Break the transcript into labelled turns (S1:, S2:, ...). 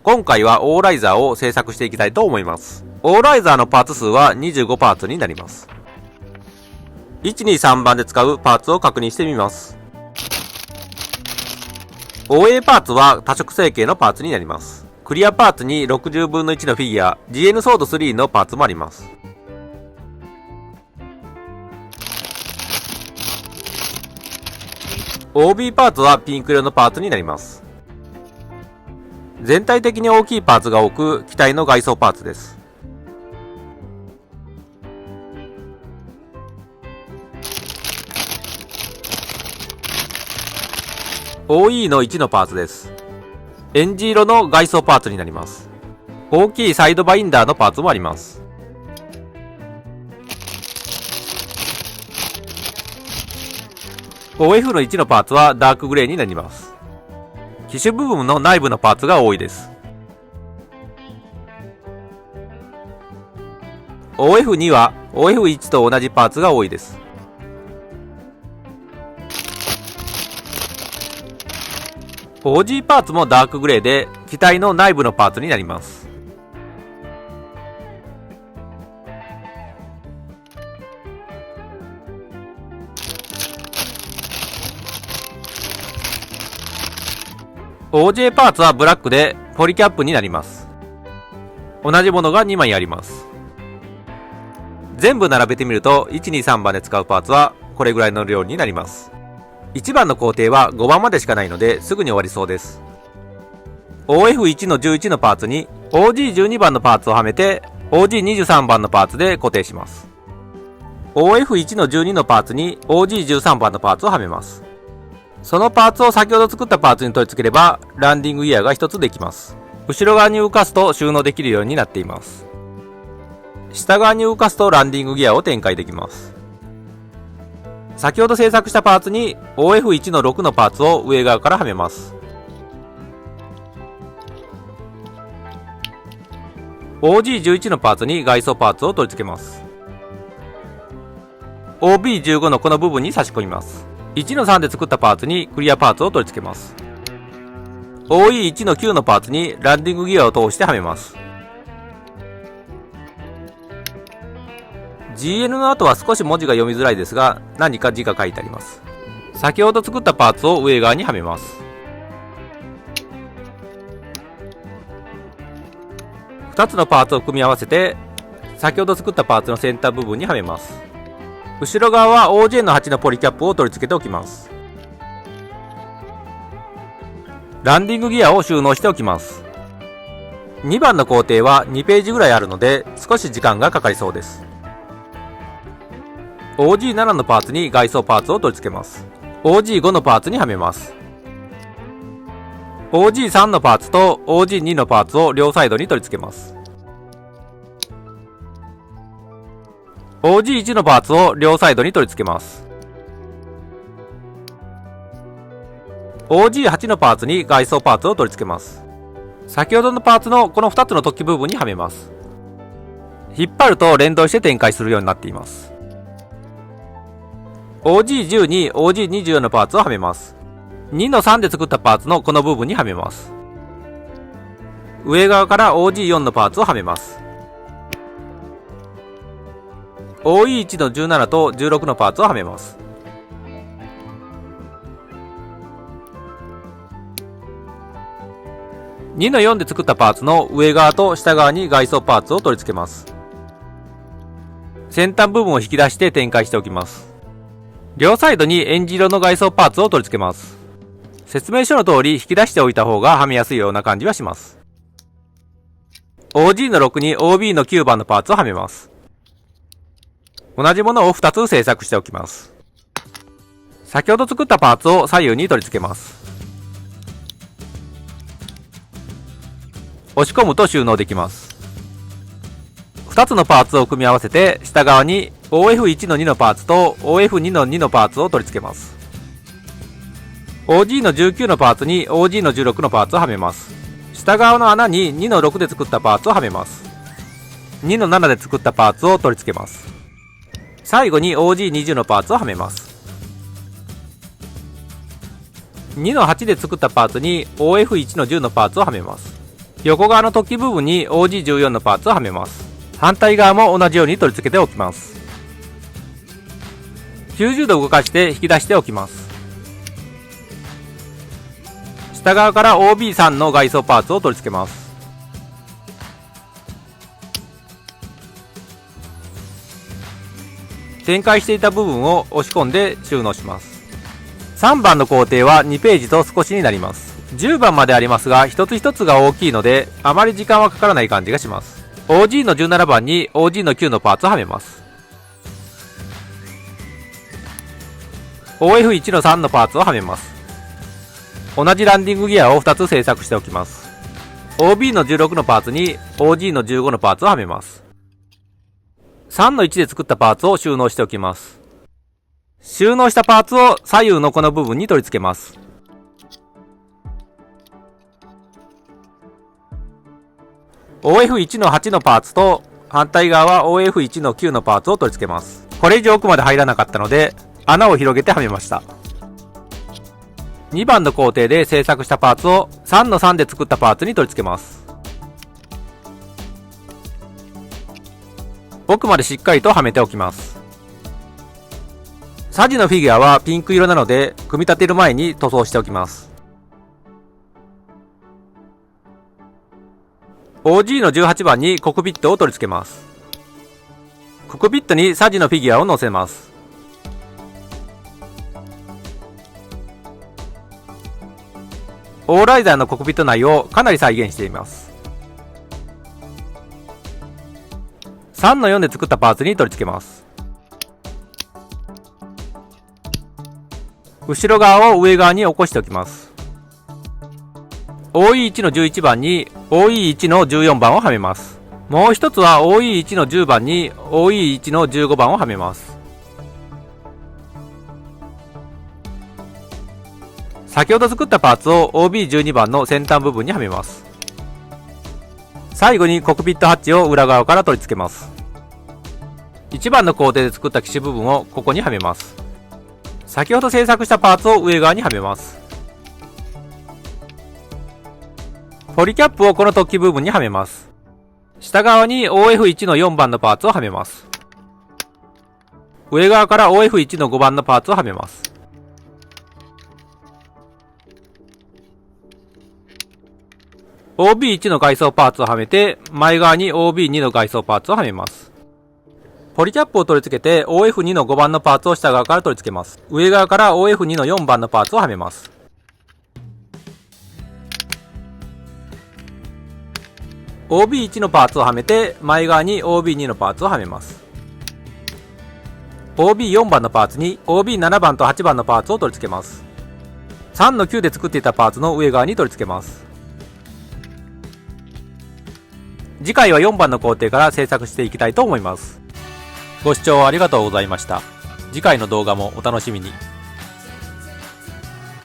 S1: 今回はオーライザーを製作していきたいと思います。オーライザーのパーツ数は25パーツになります。1、2、3番で使うパーツを確認してみます。OA パーツは多色成形のパーツになります。クリアパーツに60分の1のフィギュア、GN ソード3のパーツもあります。OB パーツはピンク色のパーツになります。全体的に大きいパーツが多く、機体の外装パーツです。OE の1のパーツです。エンジ色の外装パーツになります。大きいサイドバインダーのパーツもあります。OF の1のパーツはダークグレーになります。機種部分の内部のパーツが多いです。OF2 は OF1 と同じパーツが多いです。OG パーツもダークグレーで機体の内部のパーツになります。OJ パーツはブラックでポリキャップになります。同じものが2枚あります。全部並べてみると1、2、3番で使うパーツはこれぐらいの量になります。1番の工程は5番までしかないのですぐに終わりそうです。OF1 の11のパーツに OG12 番のパーツをはめて OG23 番のパーツで固定します。OF1 の12のパーツに OG13 番のパーツをはめます。そのパーツを先ほど作ったパーツに取り付ければランディングギアが1つできます。後ろ側に動かすと収納できるようになっています。下側に動かすとランディングギアを展開できます。先ほど製作したパーツに OF1 の6のパーツを上側からはめます。OG11 のパーツに外装パーツを取り付けます。OB15 のこの部分に差し込みます。1の3で作ったパーツにクリアパーツを取り付けます。OE1 の9のパーツにランディングギアを通してはめます。GN の後は少し文字が読みづらいですが、何か字が書いてあります。先ほど作ったパーツを上側にはめます。2つのパーツを組み合わせて、先ほど作ったパーツの先端部分にはめます。後ろ側は OJ の8のポリキャップを取り付けておきます。ランディングギアを収納しておきます。2番の工程は2ページぐらいあるので少し時間がかかりそうです。OG7 のパーツに外装パーツを取り付けます。OG5 のパーツにはめます。OG3 のパーツと OG2 のパーツを両サイドに取り付けます。OG1 のパーツを両サイドに取り付けます。OG8 のパーツに外装パーツを取り付けます。先ほどのパーツのこの2つの突起部分にはめます。引っ張ると連動して展開するようになっています。OG10 に OG24 のパーツをはめます。2の3で作ったパーツのこの部分にはめます。上側から OG4 のパーツをはめます。OE1 の17と16のパーツをはめます。2の4で作ったパーツの上側と下側に外装パーツを取り付けます。先端部分を引き出して展開しておきます。両サイドにエンジ色の外装パーツを取り付けます。説明書の通り引き出しておいた方がはめやすいような感じはします。OG の6に OB の9番のパーツをはめます。同じものを2つ製作しておきます。先ほど作ったパーツを左右に取り付けます。押し込むと収納できます。2つのパーツを組み合わせて下側に OF1 の2のパーツと OF2 の2のパーツを取り付けます。OG の19のパーツに OG の16のパーツをはめます。下側の穴に2の6で作ったパーツをはめます。2の7で作ったパーツを取り付けます。最後に OG20 のパーツをはめます。2の8で作ったパーツに OF1 の10のパーツをはめます。横側の突起部分に OG14 のパーツをはめます。反対側も同じように取り付けておきます。90度動かして引き出しておきます。下側から OB3 の外装パーツを取り付けます。展開していた部分を押し込んで収納します。3番の工程は2ページと少しになります。10番までありますが、一つ一つが大きいのであまり時間はかからない感じがします。 OG の17番に OG の9のパーツをはめます。 OF1 の3のパーツをはめます。同じランディングギアを2つ製作しておきます。 OB の16のパーツに OG の15のパーツをはめます。3の1で作ったパーツを収納しておきます。収納したパーツを左右のこの部分に取り付けます。OF1 の8のパーツと反対側は OF1 の9のパーツを取り付けます。これ以上奥まで入らなかったので穴を広げてはめました。2番の工程で製作したパーツを3の3で作ったパーツに取り付けます。奥までしっかりとはめておきます。サジのフィギュアはピンク色なので組み立てる前に塗装しておきます。OG の18番にコックピットを取り付けます。コックピットにサジのフィギュアを乗せます。オーライザーのコックピット内をかなり再現しています。3の4で作ったパーツに取り付けます。後ろ側を上側に起こしておきます。OE1 の11番に OE1 の14番をはめます。もう一つは OE1 の10番に OE1 の15番をはめます。先ほど作ったパーツを OB12 番の先端部分にはめます。最後にコックピットハッチを裏側から取り付けます。1番の工程で作った機種部分をここにはめます。先ほど製作したパーツを上側にはめます。ポリキャップをこの突起部分にはめます。下側に OF1 の4番のパーツをはめます。上側から OF1 の5番のパーツをはめます。OB1 の外装パーツをはめて、前側に OB2 の外装パーツをはめます。ポリキャップを取り付けて OF2 の5番のパーツを下側から取り付けます。上側から OF2 の4番のパーツをはめます。OB1 のパーツをはめて、前側に OB2 のパーツをはめます。OB4 番のパーツに OB7 番と8番のパーツを取り付けます。3の9で作っていたパーツの上側に取り付けます。次回は4番の工程から製作していきたいと思います。ご視聴ありがとうございました。次回の動画もお楽しみに。